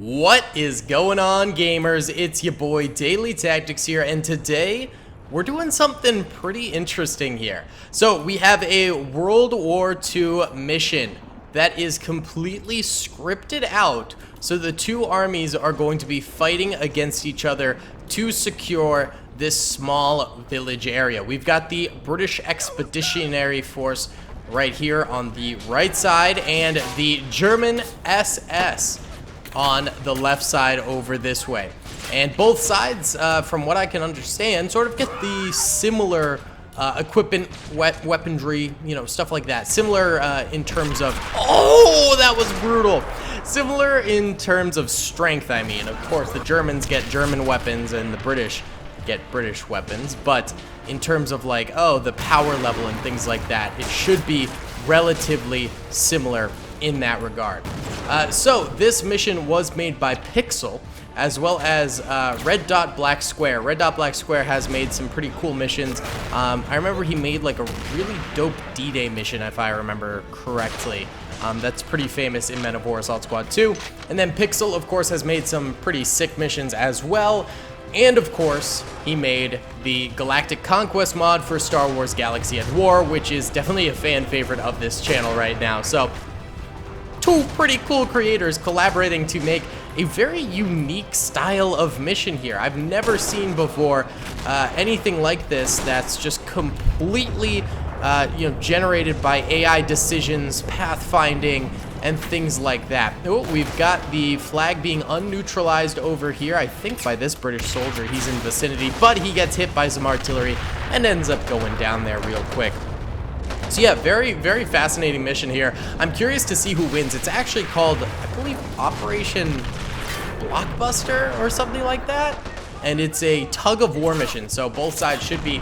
What is going on, gamers? It's your boy Daily Tactics here, and today we're doing something pretty interesting here. So we have a World War II mission that is completely scripted out, so the two armies are going to be fighting against each other to secure this small village area. We've got the British Expeditionary Force right here on the right side, and the German SS on the left side over this way. And both sides, from what I can understand, sort of get the similar equipment, weaponry, you know, stuff like that. Similar in terms of... Oh, that was brutal! Similar in terms of strength, I mean. Of course, the Germans get German weapons and the British get British weapons, but in terms of like, oh, the power level and things like that, it should be relatively similar in that regard. So this mission was made by Pixel, as well as Red Dot Black Square. Red Dot Black Square has made some pretty cool missions. I remember he made like a really dope D-Day mission, if I remember correctly. That's pretty famous in Men of War Assault Squad 2. And then Pixel, of course, has made some pretty sick missions as well. And of course, he made the Galactic Conquest mod for Star Wars Galaxy at War, which is definitely a fan favorite of this channel right now. So, two pretty cool creators collaborating to make a very unique style of mission here. I've never seen before anything like this that's just completely generated by AI decisions, pathfinding, and things like that. Oh, we've got the flag being unneutralized over here, I think by this British soldier. He's in vicinity, but he gets hit by some artillery and ends up going down there real quick. So yeah, very, very fascinating mission here. I'm curious to see who wins. It's actually called, I believe, Operation Blockbuster or something like that. And it's a tug-of-war mission, so both sides should be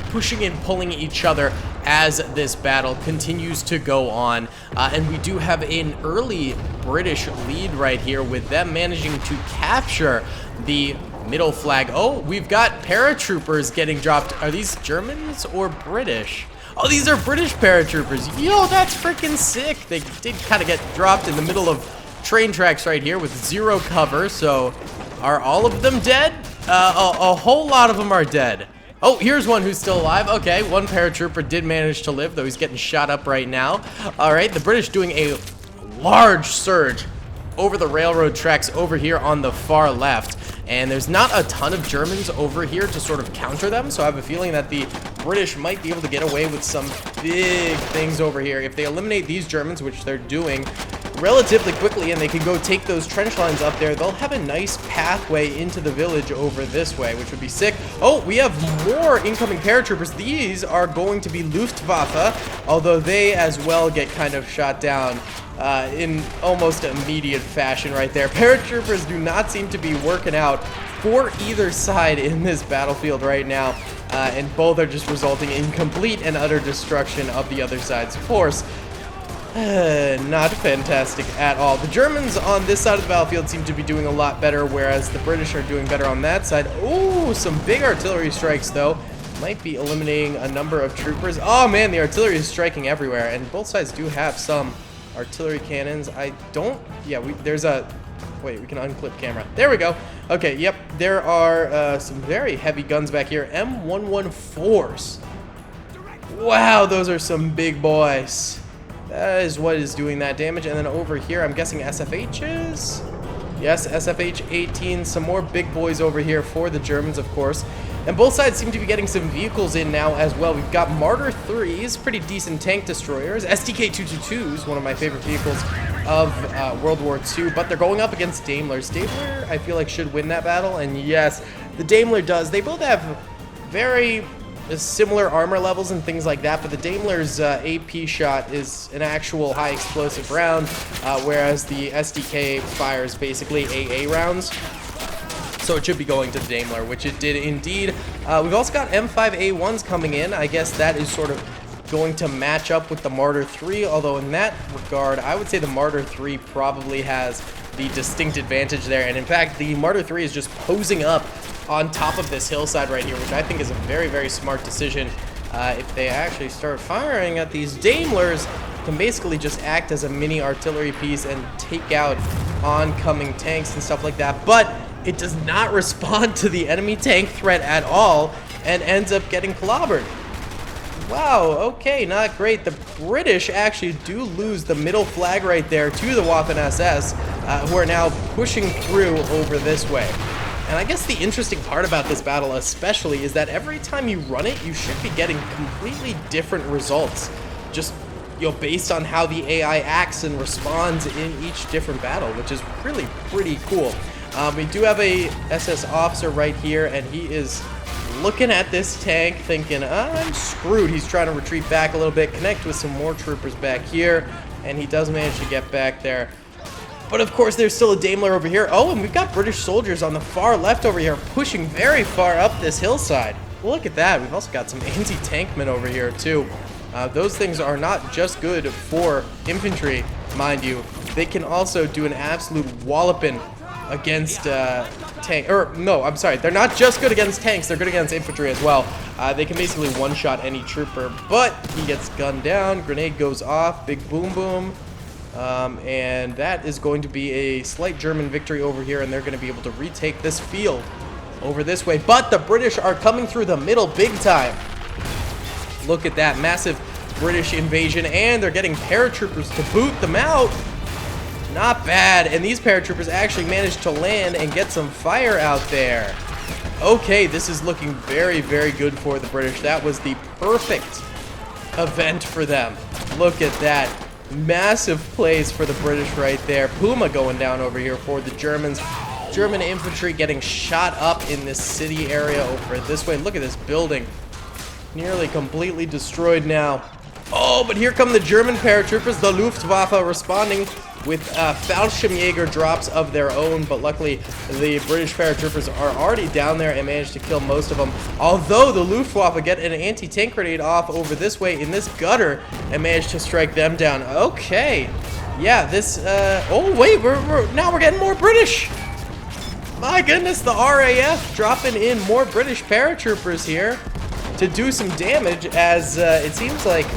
pushing and pulling each other as this battle continues to go on. And we do have an early British lead right here, with them managing to capture the middle flag. Oh, we've got paratroopers getting dropped. Are these Germans or British? Oh, these are British paratroopers. Yo, that's freaking sick. They did kind of get dropped in the middle of train tracks right here with zero cover. So are all of them dead? A whole lot of them are dead. Oh, here's one who's still alive. Okay, one paratrooper did manage to live, though he's getting shot up right now. All right, the British doing a large surge over the railroad tracks over here on the far left. And there's not a ton of Germans over here to sort of counter them, so I have a feeling that the British might be able to get away with some big things over here. If they eliminate these Germans, which they're doing relatively quickly, and they can go take those trench lines up there, they'll have a nice pathway into the village over this way, which would be sick. Oh, we have more incoming paratroopers. These are going to be Luftwaffe, although they as well get kind of shot down in almost immediate fashion right there. Paratroopers do not seem to be working out for either side in this battlefield right now, and both are just resulting in complete and utter destruction of the other side's force. Not fantastic at all. The Germans on this side of the battlefield seem to be doing a lot better, whereas the British are doing better on that side. Ooh, some big artillery strikes though. Might be eliminating a number of troopers. Oh man, the artillery is striking everywhere, and both sides do have some artillery cannons. I don't... Yeah, there's a... Wait, we can unclip camera. There we go. Okay, yep. There are some very heavy guns back here. M114s. Wow, those are some big boys. That is what is doing that damage. And then over here, I'm guessing SFHs? Yes, SFH-18. Some more big boys over here for the Germans, of course. And both sides seem to be getting some vehicles in now as well. We've got Marder 3s, pretty decent tank destroyers. STK-222s, one of my favorite vehicles of World War II. But they're going up against Daimlers. Daimler, I feel like, should win that battle. And yes, the Daimler does. They both have very similar armor levels and things like that, but the Daimler's AP shot is an actual high explosive round, whereas the SDK fires basically AA rounds. So it should be going to the Daimler, which it did indeed. We've also got M5A1s coming in. I guess that is sort of going to match up with the Marder 3, although in that regard, I would say the Marder 3 probably has the distinct advantage there. And in fact, the Marder 3 is just posing up on top of this hillside right here, which I think is a very, very smart decision. If they actually start firing at these Daimlers, can basically just act as a mini artillery piece and take out oncoming tanks and stuff like that, but it does not respond to the enemy tank threat at all and ends up getting clobbered. Wow, okay, not great. The British actually do lose the middle flag right there to the Waffen-SS, who are now pushing through over this way. And I guess the interesting part about this battle especially is that every time you run it, you should be getting completely different results. Just, you know, based on how the AI acts and responds in each different battle, which is really pretty cool. We do have a SS officer right here, and he is looking at this tank thinking, I'm screwed. He's trying to retreat back a little bit, connect with some more troopers back here, and he does manage to get back there. But of course, there's still a Daimler over here. Oh, and we've got British soldiers on the far left over here, pushing very far up this hillside. Look at that. We've also got some anti-tankmen over here, too. Those things are not just good for infantry, mind you. They can also do an absolute walloping against tank. Or, no, I'm sorry. They're not just good against tanks. They're good against infantry as well. They can basically one-shot any trooper. But he gets gunned down. Grenade goes off. Big boom boom. And that is going to be a slight German victory over here, and they're going to be able to retake this field over this way. But the British are coming through the middle big time. Look at that massive British invasion, and they're getting paratroopers to boot them out. Not bad, and these paratroopers actually managed to land and get some fire out there. Okay, this is looking very, very good for the British. That was the perfect event for them. Look at that. Massive plays for the British right there. Puma going down over here for the Germans. German infantry getting shot up in this city area over this way. Look at this building. Nearly completely destroyed now. Oh, but here come the German paratroopers, the Luftwaffe, responding with fallschirmjäger drops of their own, but luckily the British paratroopers are already down there and managed to kill most of them. Although the Luftwaffe get an anti-tank grenade off over this way in this gutter and managed to strike them down. Okay, yeah, this, oh wait, now we're getting more British. My goodness, the RAF dropping in more British paratroopers here to do some damage as it seems like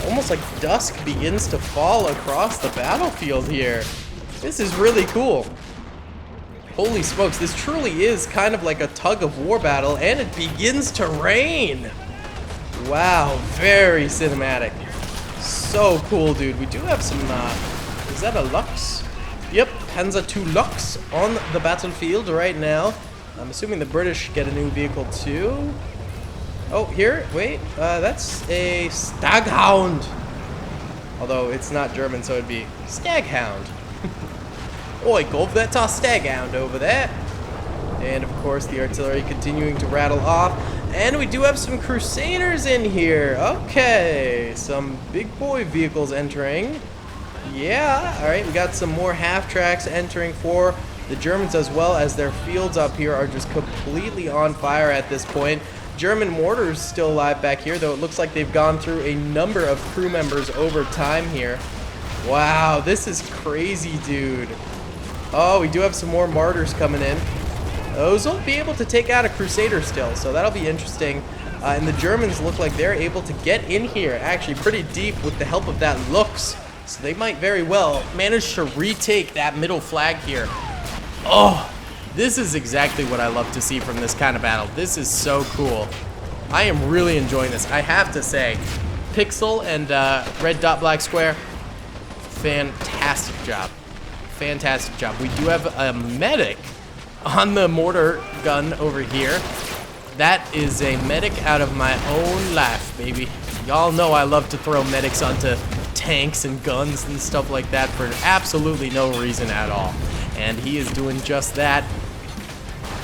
almost like dusk begins to fall across the battlefield here. This is really cool. Holy smokes, this truly is kind of like a tug-of-war battle, and it begins to rain. Wow, very cinematic. So cool, dude. We do have some, is that a Lux? Yep, Panzer II Lux on the battlefield right now. I'm assuming the British get a new vehicle too. Oh, here, wait, that's a Staghound. Although it's not German, so it'd be Staghound. Oi, go, that's our Staghound over there. And of course, the artillery continuing to rattle off. And we do have some Crusaders in here. Okay, some big boy vehicles entering. Yeah, alright, we got some more half-tracks entering for the Germans, as well as their fields up here are just completely on fire at this point. German mortars still alive back here, though it looks like they've gone through a number of crew members over time here. Wow, this is crazy, dude. Oh, we do have some more martyrs coming in. Those will be able to take out a Crusader still, so that'll be interesting. And the Germans look like they're able to get in here, actually pretty deep with the help of that Lux. So they might very well manage to retake that middle flag here. Oh! This is exactly what I love to see from this kind of battle. This is so cool. I am really enjoying this. I have to say, Pixel and Red Dot Black Square, fantastic job. Fantastic job. We do have a medic on the mortar gun over here. That is a medic out of my own life, baby. Y'all know I love to throw medics onto tanks and guns and stuff like that for absolutely no reason at all. And he is doing just that.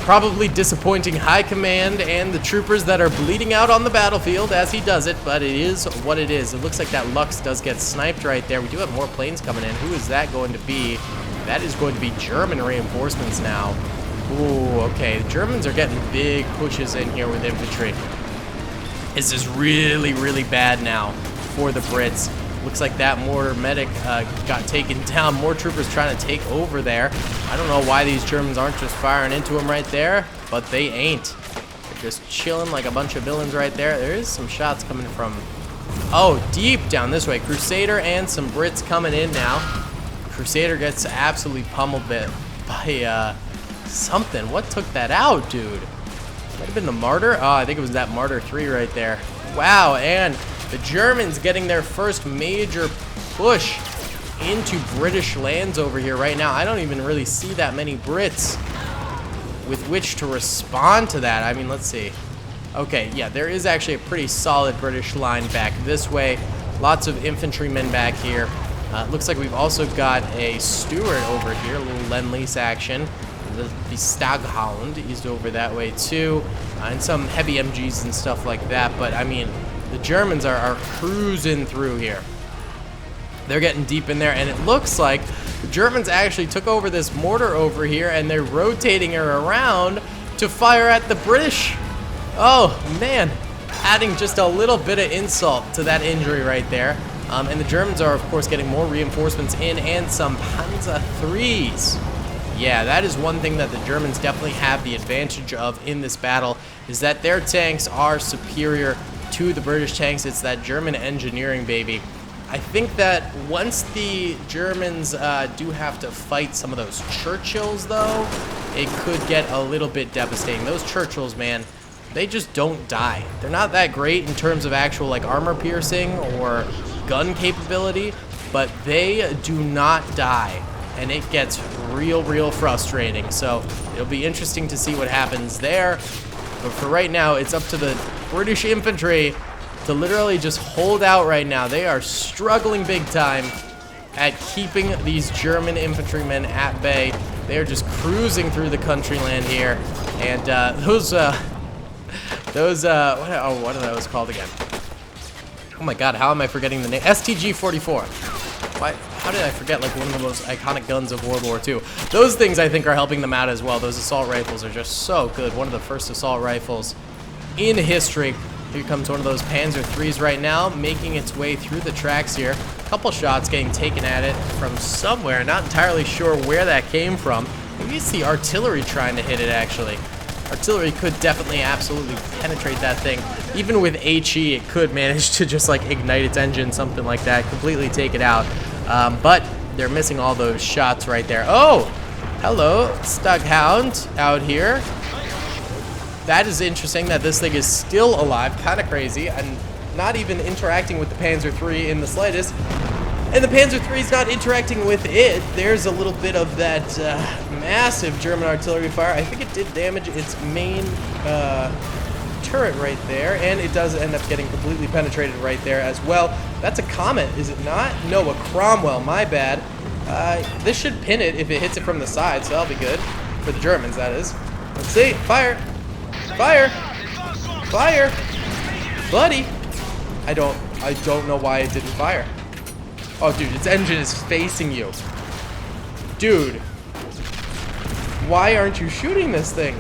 Probably disappointing high command and the troopers that are bleeding out on the battlefield as he does it, but it is what it is. It looks like that Lux does get sniped right there. We do have more planes coming in. Who is that going to be? That is going to be German reinforcements now. Ooh, okay. The Germans are getting big pushes in here with infantry. This is really, really bad now for the Brits. Looks like that mortar medic got taken down. More troopers trying to take over there. I don't know why these Germans aren't just firing into them right there, but they ain't. They're just chilling like a bunch of villains right there. There is some shots coming from Oh, deep down this way. Crusader and some Brits coming in now. Crusader gets absolutely pummeled by something. What took that out, dude? Might have been the Martyr. Oh, I think it was that Martyr 3 right there. Wow, and the Germans getting their first major push into British lands over here right now. I don't even really see that many Brits with which to respond to that. I mean, let's see. Okay, yeah, there is actually a pretty solid British line back this way. Lots of infantrymen back here. Looks like we've also got a Stuart over here, a little Lend-Lease action. The Staghound is over that way too, and some heavy MGs and stuff like that. But I mean, the Germans are cruising through here. They're getting deep in there, and it looks like the Germans actually took over this mortar over here, and they're rotating her around to fire at the British. Oh man, adding just a little bit of insult to that injury right there. And the Germans are, of course, getting more reinforcements in and some Panzer IIIs. Yeah, that is one thing that the Germans definitely have the advantage of in this battle, is that their tanks are superior to the British tanks. It's that German engineering, baby. I think that once the Germans do have to fight some of those Churchills, though, it could get a little bit devastating. Those Churchills, man, they just don't die. They're not that great in terms of actual like armor piercing or gun capability, but they do not die. And it gets real frustrating. So it'll be interesting to see what happens there. But for right now, it's up to the British infantry to literally just hold out right now. They are struggling big time at keeping these German infantrymen at bay. They are just cruising through the country land here. And what are those called again? Oh my god, how am I forgetting the name? STG-44. Why? How did I forget, like, one of the most iconic guns of World War II? Those things, I think, are helping them out as well. Those assault rifles are just so good. One of the first assault rifles in history. Here comes one of those Panzer IIIs right now, making its way through the tracks here. A couple shots getting taken at it from somewhere. Not entirely sure where that came from. Maybe it's the artillery trying to hit it, actually. Artillery could definitely absolutely penetrate that thing. Even with HE, it could manage to just, like, ignite its engine, something like that, completely take it out. But they're missing all those shots right there. Oh, hello, Staghound out here. That is interesting that this thing is still alive. Kind of crazy, and not even interacting with the Panzer III in the slightest. And the Panzer III is not interacting with it. There's a little bit of that massive German artillery fire. I think it did damage its main turret right there, and it does end up getting completely penetrated right there as well. That's a Comet, is it not? No, a Cromwell, my bad. This should pin it if it hits it from the side, so that'll be good. For the Germans, that is. Let's see. Fire! Fire! Fire! Buddy! I don't know why it didn't fire. Oh, dude, its engine is facing you. Dude. Why aren't you shooting this thing?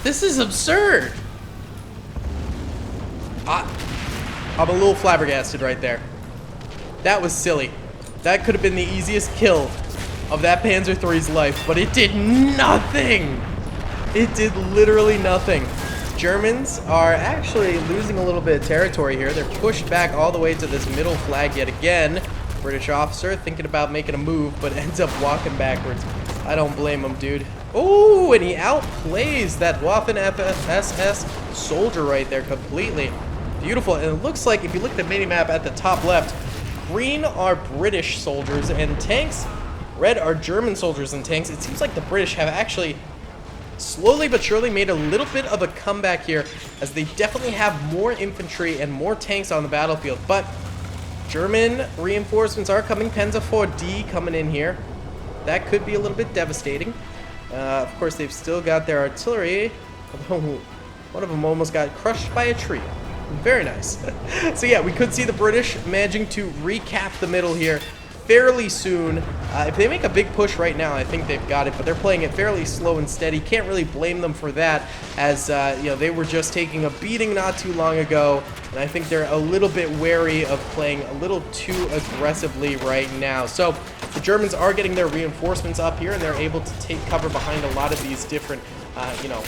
This is absurd. I'm a little flabbergasted right there. That was silly. That could have been the easiest kill of that Panzer III's life, but it did nothing. It did literally nothing. Germans are actually losing a little bit of territory here. They're pushed back all the way to this middle flag yet again. British officer thinking about making a move, but ends up walking backwards. I don't blame him, dude. Oh, and he outplays that Waffen-SS soldier right there completely. Beautiful. And it looks like, if you look at the mini-map at the top left, green are British soldiers and tanks. Red are German soldiers and tanks. It seems like the British have actually slowly but surely made a little bit of a comeback here, as they definitely have more infantry and more tanks on the battlefield. But German reinforcements are coming. Panzer IV-D coming in here. That could be a little bit devastating. Of course, they've still got their artillery. One of them almost got crushed by a tree. Very nice. So yeah, we could see the British managing to recap the middle here fairly soon. If they make a big push right now, I think they've got it, but they're playing it fairly slow and steady. Can't really blame them for that, as you know, they were just taking a beating not too long ago, and I think they're a little bit wary of playing a little too aggressively right now. So the Germans are getting their reinforcements up here, and they're able to take cover behind a lot of these different, you know,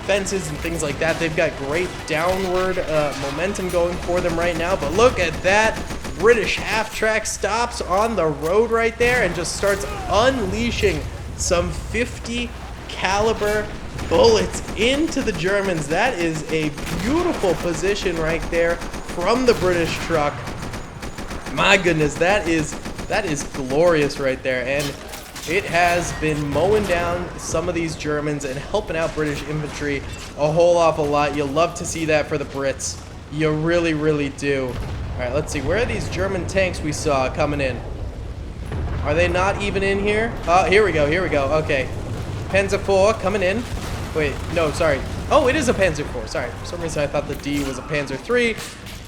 fences and things like that. They've got great downward momentum going for them right now. But look at that. British half-track stops on the road right there and just starts unleashing some 50 caliber bullets into the Germans. That is a beautiful position right there from the British truck. My goodness, that is glorious right there, and it has been mowing down some of these Germans and helping out British infantry a whole awful lot. You'll love to see that for the Brits. You really, really do. All right, let's see. Where are these German tanks we saw coming in? Are they not even in here? Oh, here we go. Here we go. Okay. Panzer IV coming in. Wait, no, sorry. Oh, it is a Panzer IV. Sorry. For some reason, I thought the D was a Panzer III.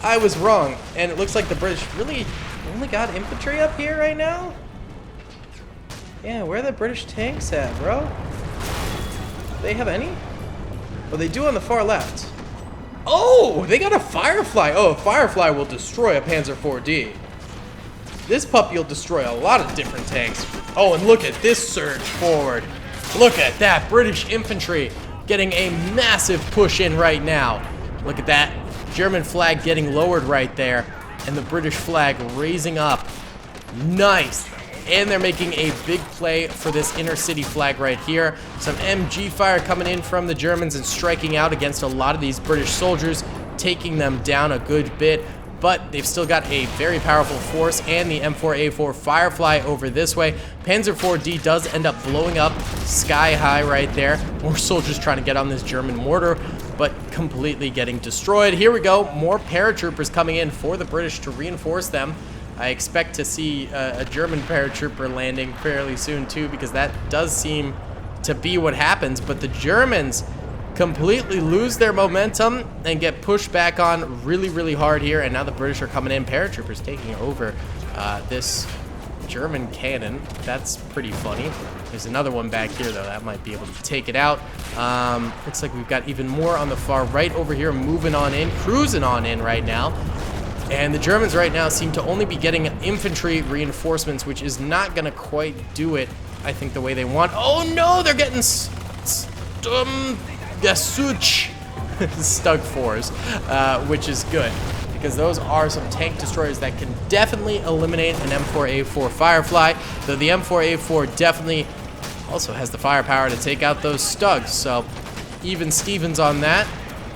I was wrong. And it looks like the British really only got infantry up here right now? Yeah, where are the British tanks at, bro? Do they have any? Well, they do on the far left. Oh, they got a Firefly. Oh, a Firefly will destroy a Panzer IV-D. This puppy will destroy a lot of different tanks. Oh, and look at this surge forward. Look at that. British infantry getting a massive push in right now. Look at that. German flag getting lowered right there. And the British flag raising up. Nice. And they're making a big play for this inner city flag right here. Some MG fire coming in from the Germans and striking out against a lot of these British soldiers, taking them down a good bit. But they've still got a very powerful force and the M4A4 Firefly over this way. Panzer IV-D does end up blowing up sky high right there. More soldiers trying to get on this German mortar, but completely getting destroyed. Here we go. More paratroopers coming in for the British to reinforce them. I expect to see a German paratrooper landing fairly soon too, because that does seem to be what happens. But the Germans completely lose their momentum and get pushed back on really, really hard here. And now the British are coming in. Paratroopers taking over this German cannon. That's pretty funny. There's another one back here, though. That might be able to take it out. Looks like we've got even more on the far right over here, moving on in, cruising on in right now. And the Germans right now seem to only be getting infantry reinforcements, which is not going to quite do it, I think, the way they want. Oh, no! They're getting Stug 4s, which is good, because those are some tank destroyers that can definitely eliminate an M4A4 Firefly, though the M4A4 definitely also has the firepower to take out those Stugs. So even Stevens on that.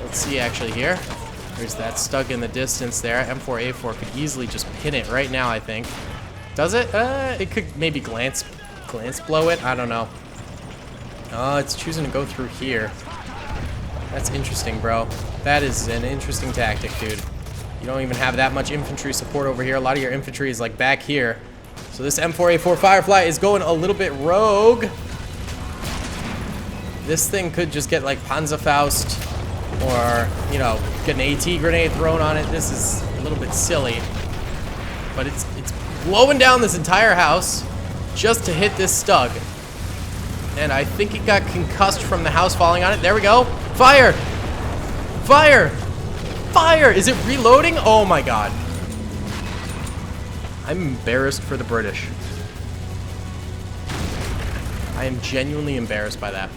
Let's see actually here. There's that Stug in the distance there. M4A4 could easily just pin it right now, I think. Does it? It could maybe glance blow it. I don't know. Oh, it's choosing to go through here. That's interesting, bro. That is an interesting tactic, dude. You don't even have that much infantry support over here. A lot of your infantry is like back here. So this M4A4 Firefly is going a little bit rogue. This thing could just get like Panzerfaust, or, you know, get an AT grenade thrown on it. This is a little bit silly. But it's blowing down this entire house just to hit this Stug. And I think it got concussed from the house falling on it. There we go. Fire! Fire! Fire! Is it reloading? Oh my god. I'm embarrassed for the British. I am genuinely embarrassed by that.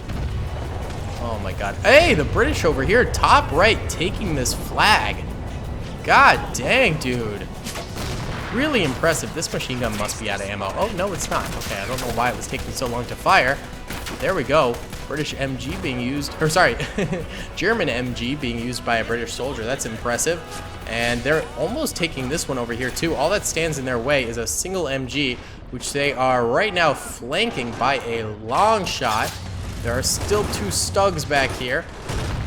Oh my god. Hey, the British over here, top right, taking this flag. God dang, dude. Really impressive. This machine gun must be out of ammo. Oh, no, it's not. Okay, I don't know why it was taking so long to fire. There we go. British MG being used, or sorry, German MG being used by a British soldier. That's impressive. And they're almost taking this one over here too. All that stands in their way is a single MG, which they are right now flanking by a long shot. There are still two Stugs back here.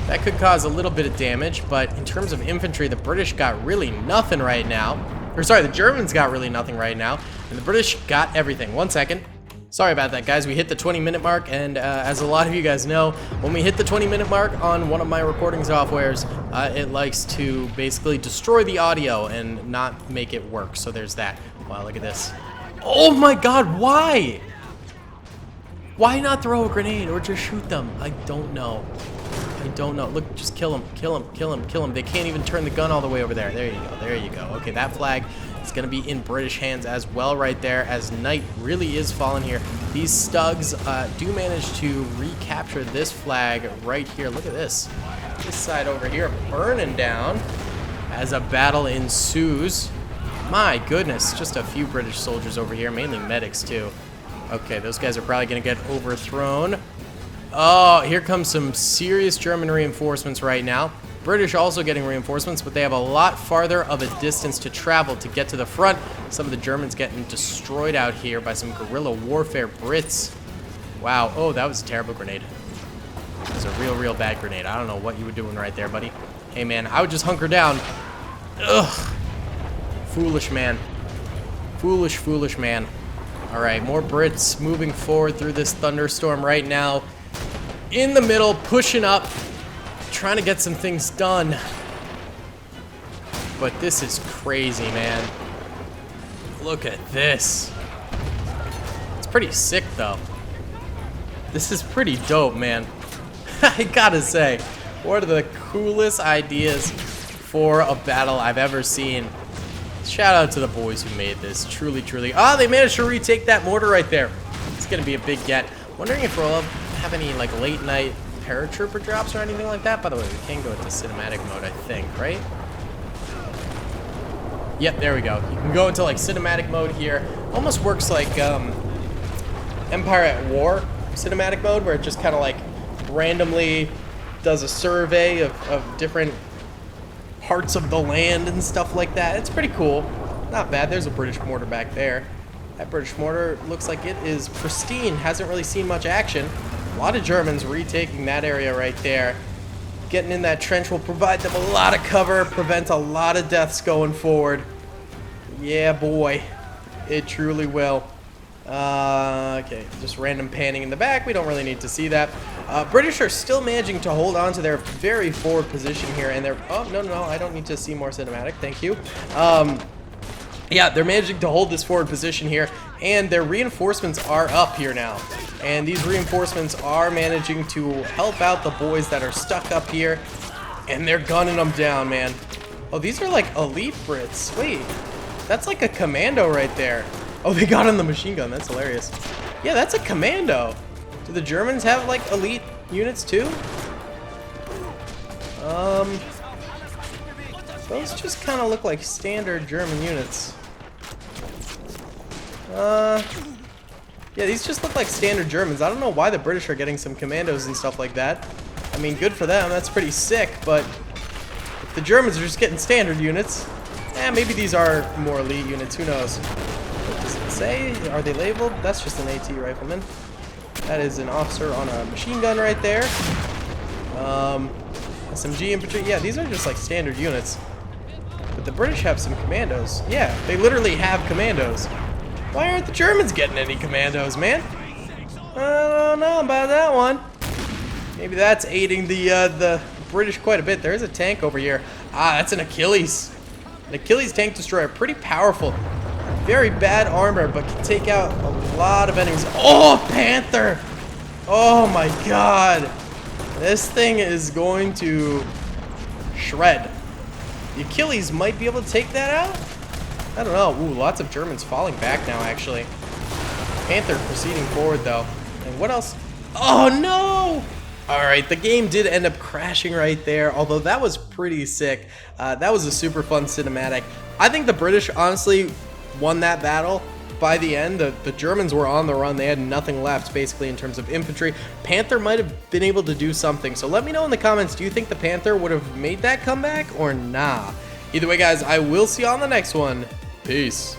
That could cause a little bit of damage, but in terms of infantry, the British got really nothing right now. Or sorry, the Germans got really nothing right now, and the British got everything. 1 second. Sorry about that, guys. We hit the 20-minute mark, and as a lot of you guys know, when we hit the 20-minute mark on one of my recording softwares, it likes to basically destroy the audio and not make it work. So there's that. Wow, look at this. Oh my god, why? Why not throw a grenade or just shoot them? I don't know. I don't know. Look, just kill them, kill them, kill them, kill them. They can't even turn the gun all the way over there. There you go, there you go. Okay, that flag It's going to be in British hands as well right there, as night really is falling here. These Stugs do manage to recapture this flag right here. Look at this. This side over here burning down as a battle ensues. My goodness, just a few British soldiers over here, mainly medics too. Okay, those guys are probably going to get overthrown. Oh, here comes some serious German reinforcements right now. British also getting reinforcements, but they have a lot farther of a distance to travel to get to the front. Some of the Germans getting destroyed out here by some guerrilla warfare Brits. Wow. Oh, that was a terrible grenade. It was a real bad grenade. I don't know what you were doing right there, buddy. Hey, man, I would just hunker down. Ugh. Foolish man. Foolish man. All right, more Brits moving forward through this thunderstorm right now. In the middle, pushing up, trying to get some things done. But this is crazy, man. Look at this. It's pretty sick, though. This is pretty dope, man. I gotta say, one of the coolest ideas for a battle I've ever seen. Shout out to the boys who made this. Truly. Ah, they managed to retake that mortar right there. It's gonna be a big get. Wondering if we'll have any like late night paratrooper drops or anything like that. By the way, we can go into cinematic mode, I think, right? Yep, there we go. You can go into like cinematic mode here. Almost works like Empire at War cinematic mode, where it just kind of like randomly does a survey of different parts of the land and stuff like that. It's pretty cool. Not bad. There's a British mortar back there. That British mortar looks like it is pristine. Hasn't really seen much action. A lot of Germans retaking that area right there. Getting in that trench will provide them a lot of cover, prevent a lot of deaths going forward. Yeah, boy. It truly will. Okay, just random panning in the back. We don't really need to see that. British are still managing to hold on to their very forward position here, and they're... Oh, no, I don't need to see more cinematic. Thank you. Yeah, they're managing to hold this forward position here, and their reinforcements are up here now. And these reinforcements are managing to help out the boys that are stuck up here, and they're gunning them down, man. Oh, these are like elite Brits. Wait, that's like a commando right there. Oh, they got on the machine gun. That's hilarious. Yeah, that's a commando. Do the Germans have like elite units too? Those just kind of look like standard German units. Yeah, these just look like standard Germans. I don't know why the British are getting some commandos and stuff like that. I mean, good for them. That's pretty sick, but if the Germans are just getting standard units, maybe these are more elite units. Who knows? What does it say? Are they labeled? That's just an AT rifleman. That is an officer on a machine gun right there. SMG infantry. Yeah, these are just like standard units. But the British have some commandos. Yeah, they literally have commandos. Why aren't the Germans getting any commandos, man? I don't know about that one. Maybe that's aiding the British quite a bit. There is a tank over here. Ah, that's an Achilles. An Achilles tank destroyer. Pretty powerful. Very bad armor, but can take out a lot of enemies. Oh, Panther! Oh my god. This thing is going to shred. The Achilles might be able to take that out? I don't know. Ooh, lots of Germans falling back now, actually. Panther proceeding forward, though. And what else? Oh, no! Alright, the game did end up crashing right there, although that was pretty sick. That was a super fun cinematic. I think the British, honestly, won that battle. By the end, the Germans were on the run. They had nothing left, basically, in terms of infantry. Panther might have been able to do something. So let me know in the comments, do you think the Panther would have made that comeback or nah? Either way, guys, I will see you on the next one. Peace.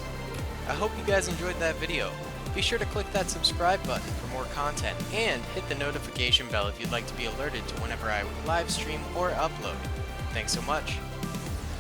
I hope you guys enjoyed that video. Be sure to click that subscribe button for more content and hit the notification bell if you'd like to be alerted to whenever I live stream or upload. Thanks so much.